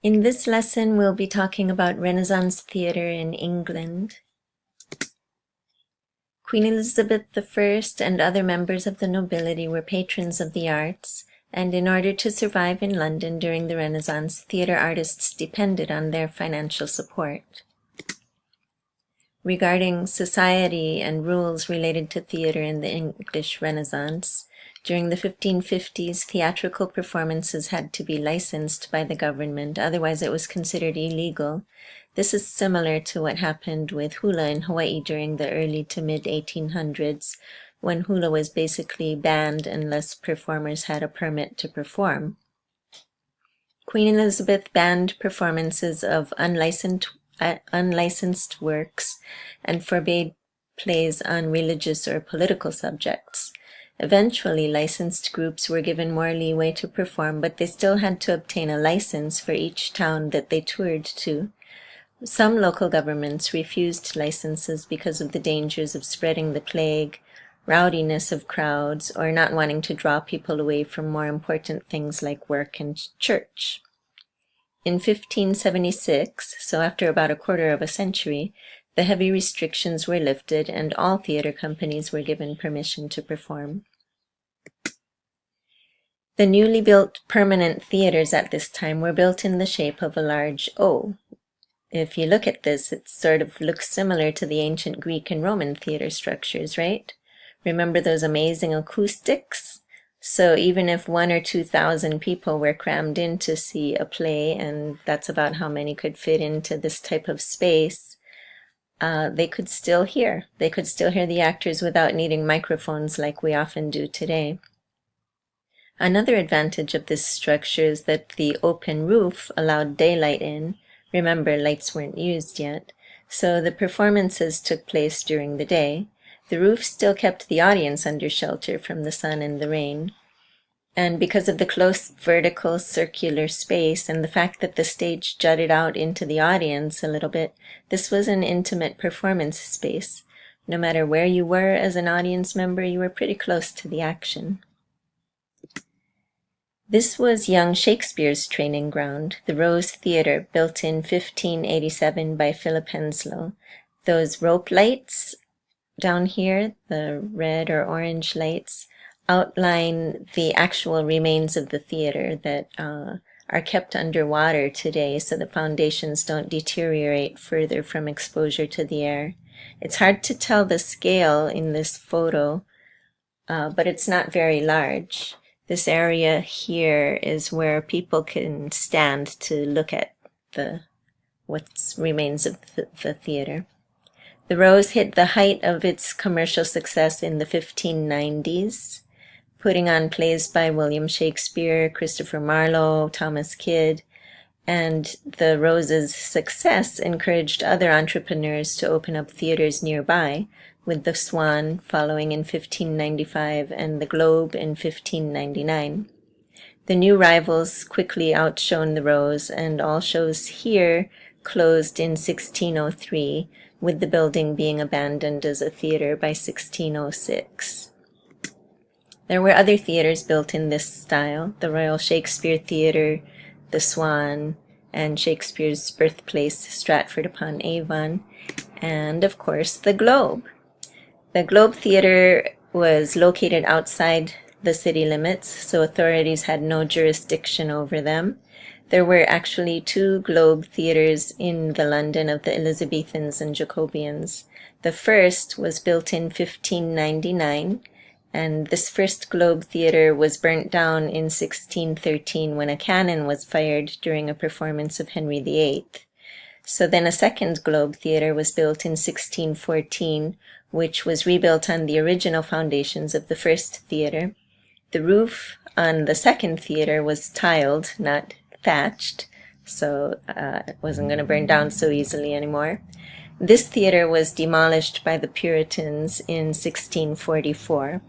In this lesson, we'll be talking about Renaissance theatre in England. Queen Elizabeth I and other members of the nobility were patrons of the arts, and in order to survive in London during the Renaissance, theatre artists depended on their financial support. Regarding society and rules related to theatre in the English Renaissance, during the 1550s, theatrical performances had to be licensed by the government, otherwise it was considered illegal. This is similar to what happened with hula in Hawaii during the early to mid-1800s, when hula was basically banned unless performers had a permit to perform. Queen Elizabeth banned performances of unlicensed works and forbade plays on religious or political subjects. Eventually, licensed groups were given more leeway to perform, but they still had to obtain a license for each town that they toured to. Some local governments refused licenses because of the dangers of spreading the plague, rowdiness of crowds, or not wanting to draw people away from more important things like work and church. In 1576, so after about a quarter of a century, the heavy restrictions were lifted and all theatre companies were given permission to perform. The newly built permanent theatres at this time were built in the shape of a large O. If you look at this, it sort of looks similar to the ancient Greek and Roman theatre structures, right? Remember those amazing acoustics? So even if 1,000 or 2,000 people were crammed in to see a play, and that's about how many could fit into this type of space, they could still hear. They could still hear the actors without needing microphones like we often do today. Another advantage of this structure is that the open roof allowed daylight in. Remember, lights weren't used yet, so the performances took place during the day. The roof still kept the audience under shelter from the sun and the rain. And because of the close vertical circular space and the fact that the stage jutted out into the audience a little bit, this was an intimate performance space. No matter where you were as an audience member, you were pretty close to the action. This was young Shakespeare's training ground, the Rose Theatre, built in 1587 by Philip Henslowe. Those rope lights down here, the red or orange lights, outline the actual remains of the theater that are kept underwater today so the foundations don't deteriorate further from exposure to the air. It's hard to tell the scale in this photo, but it's not very large. This area here is where people can stand to look at what remains of the theater. The Rose hit the height of its commercial success in the 1590s, putting on plays by William Shakespeare, Christopher Marlowe, Thomas Kyd, and the Rose's success encouraged other entrepreneurs to open up theaters nearby, with the Swan following in 1595 and the Globe in 1599. The new rivals quickly outshone the Rose, and all shows here closed in 1603, with the building being abandoned as a theater by 1606. There were other theaters built in this style, the Royal Shakespeare Theatre, the Swan, and Shakespeare's birthplace, Stratford-upon-Avon, and of course the Globe. The Globe Theatre was located outside the city limits, so authorities had no jurisdiction over them. There were actually 2 Globe theatres in the London of the Elizabethans and Jacobeans. The first was built in 1599, and this first Globe theatre was burnt down in 1613 when a cannon was fired during a performance of Henry VIII. So then a second Globe theatre was built in 1614, which was rebuilt on the original foundations of the first theatre. The roof on the second theatre was tiled, not thatched, so it wasn't going to burn down so easily anymore. This theatre was demolished by the Puritans in 1644.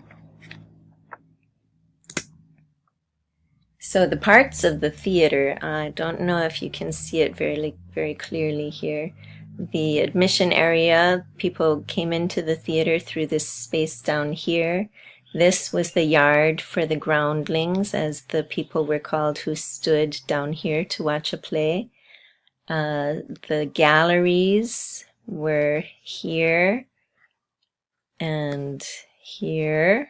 So the parts of the theater, I don't know if you can see it very clearly here. The admission area, people came into the theater through this space down here. This was the yard for the groundlings, as the people were called who stood down here to watch a play. The galleries were here and here.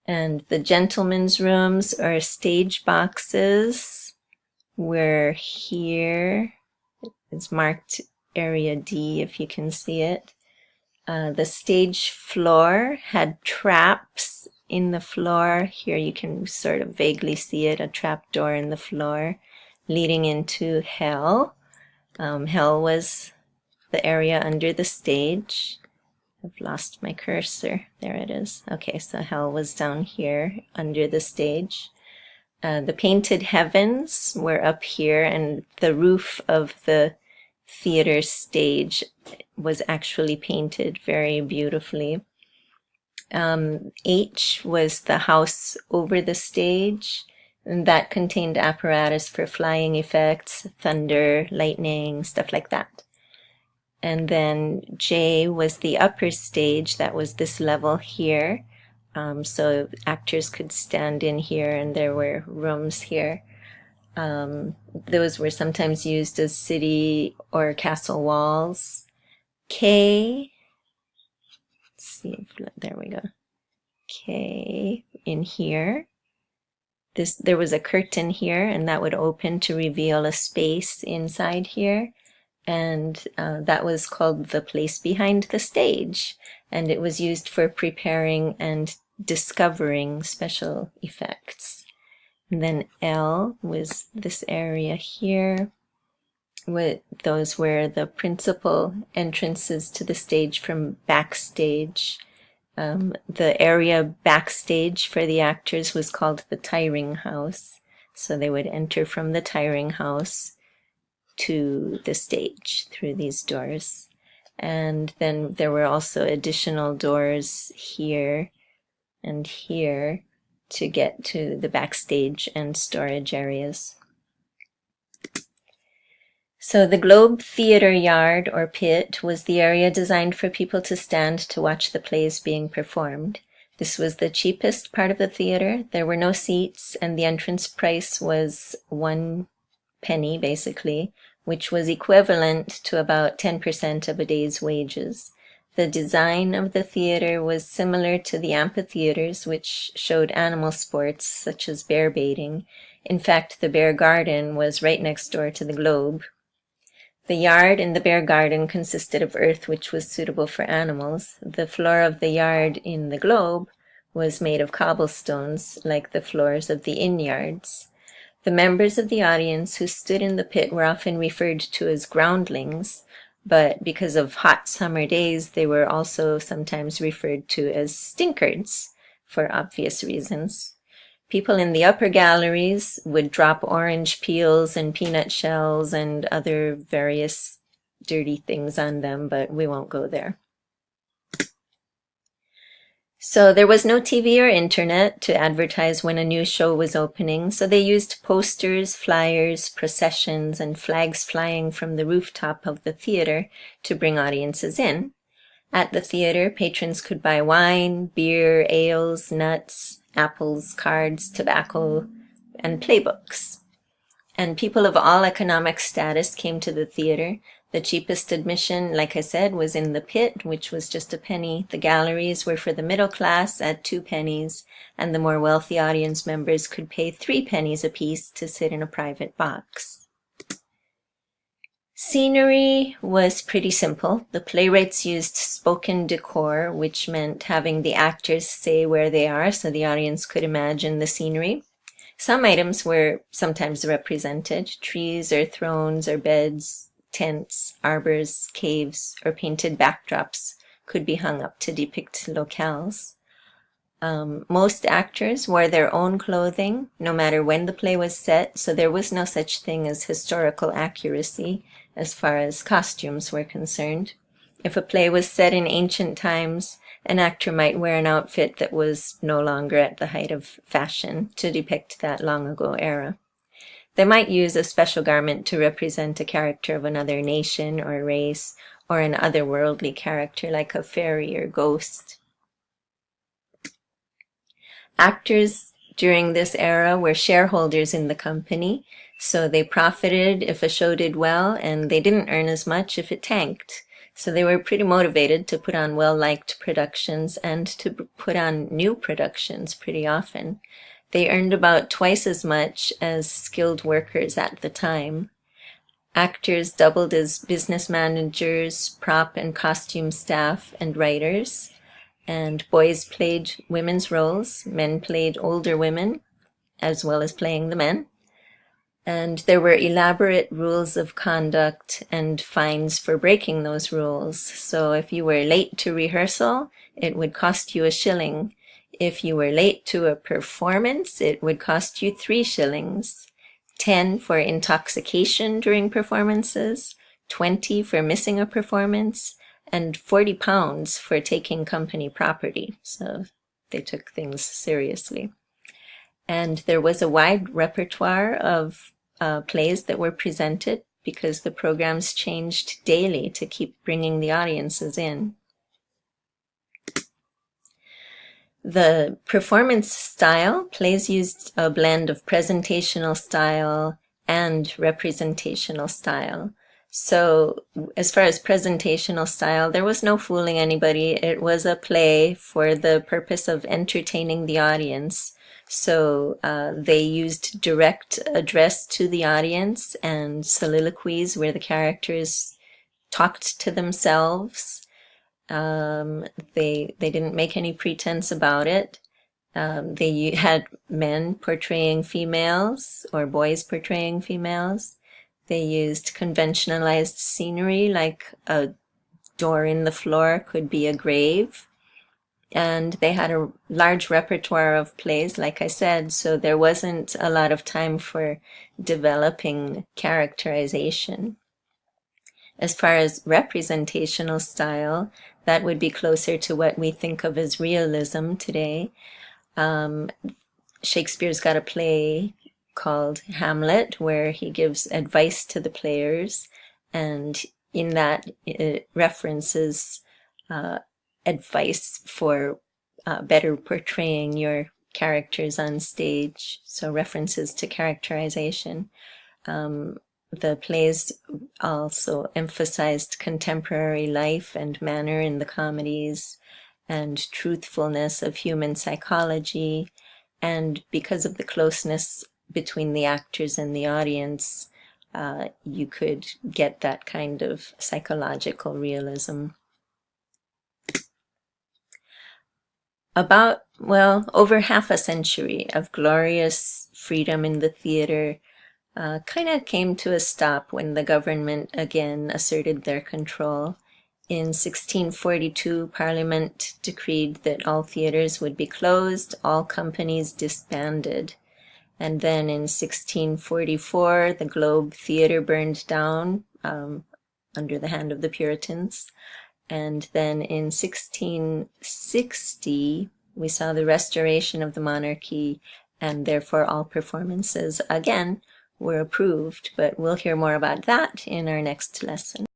And the gentlemen's rooms or stage boxes were here. It's marked area D if you can see it. The stage floor had traps in the floor. Here you can sort of vaguely see it, a trap door in the floor leading into hell. Hell was the area under the stage. I've lost my cursor. There it is. Okay, so hell was down here under the stage. The painted heavens were up here, and the roof of the theater stage was actually painted very beautifully. H was the house over the stage, and that contained apparatus for flying effects, thunder, lightning, stuff like that. And then J was the upper stage, that was this level here. So actors could stand in here, and there were rooms here. Those were sometimes used as city or castle walls. K, let's see, there we go. K in here. There was a curtain here, and that would open to reveal a space inside here. And that was called the place behind the stage. And it was used for preparing and discovering special effects. And then L was this area here. Those were the principal entrances to the stage from backstage. The area backstage for the actors was called the tiring house. So they would enter from the tiring house to the stage through these doors. And then there were also additional doors here and here to get to the backstage and storage areas. So the Globe Theatre Yard or pit was the area designed for people to stand to watch the plays being performed. This was the cheapest part of the theater. There were no seats, and the entrance price was 1 penny, basically, which was equivalent to about 10% of a day's wages. The design of the theater was similar to the amphitheaters, which showed animal sports such as bear baiting. In fact, the Bear Garden was right next door to the Globe. The yard in the Bear Garden consisted of earth which was suitable for animals. The floor of the yard in the Globe was made of cobblestones, like the floors of the inn yards. The members of the audience who stood in the pit were often referred to as groundlings, but because of hot summer days, they were also sometimes referred to as stinkards, for obvious reasons. People in the upper galleries would drop orange peels and peanut shells and other various dirty things on them, but we won't go there. So there was no TV or internet to advertise when a new show was opening, so they used posters, flyers, processions, and flags flying from the rooftop of the theater to bring audiences in. At the theater, patrons could buy wine, beer, ales, nuts, apples, cards, tobacco, and playbooks. And people of all economic status came to the theater. The cheapest admission, like I said, was in the pit, which was just a penny. The galleries were for the middle class at 2 pennies, and the more wealthy audience members could pay 3 pennies apiece to sit in a private box. Scenery was pretty simple. The playwrights used spoken decor, which meant having the actors say where they are so the audience could imagine the scenery. Some items were sometimes represented: trees or thrones or beds, tents, arbors, caves, or painted backdrops could be hung up to depict locales. Most actors wore their own clothing, no matter when the play was set, so there was no such thing as historical accuracy as far as costumes were concerned. If a play was set in ancient times, an actor might wear an outfit that was no longer at the height of fashion to depict that long ago era. They might use a special garment to represent a character of another nation or race, or an otherworldly character like a fairy or ghost. Actors during this era were shareholders in the company, so they profited if a show did well, and they didn't earn as much if it tanked. So they were pretty motivated to put on well-liked productions and to put on new productions pretty often. They earned about twice as much as skilled workers at the time. Actors doubled as business managers, prop and costume staff, and writers. And boys played women's roles, men played older women, as well as playing the men. And there were elaborate rules of conduct and fines for breaking those rules. So if you were late to rehearsal, it would cost you a shilling. If you were late to a performance, it would cost you 3 shillings. 10 for intoxication during performances, 20 for missing a performance, and 40 pounds for taking company property. So they took things seriously. And there was a wide repertoire of plays that were presented because the programs changed daily to keep bringing the audiences in. The performance style, plays used a blend of presentational style and representational style. So as far as presentational style, there was no fooling anybody. It was a play for the purpose of entertaining the audience. So they used direct address to the audience and soliloquies where the characters talked to themselves. They didn't make any pretense about it. They had men portraying females or boys portraying females. They used conventionalized scenery, like a door in the floor could be a grave. And they had a large repertoire of plays, like I said, so there wasn't a lot of time for developing characterization. As far as representational style, that would be closer to what we think of as realism today. Shakespeare's got a play called Hamlet, where he gives advice to the players, and in that it references advice for better portraying your characters on stage, so references to characterization. The plays also emphasized contemporary life and manner in the comedies, and truthfulness of human psychology, and because of the closeness between the actors and the audience, you could get that kind of psychological realism. About, well, over half a century of glorious freedom in the theater kind of came to a stop when the government again asserted their control. In 1642, Parliament decreed that all theaters would be closed, all companies disbanded. And then in 1644, the Globe Theatre burned down under the hand of the Puritans. And then in 1660, we saw the restoration of the monarchy, and therefore all performances again were approved. But we'll hear more about that in our next lesson.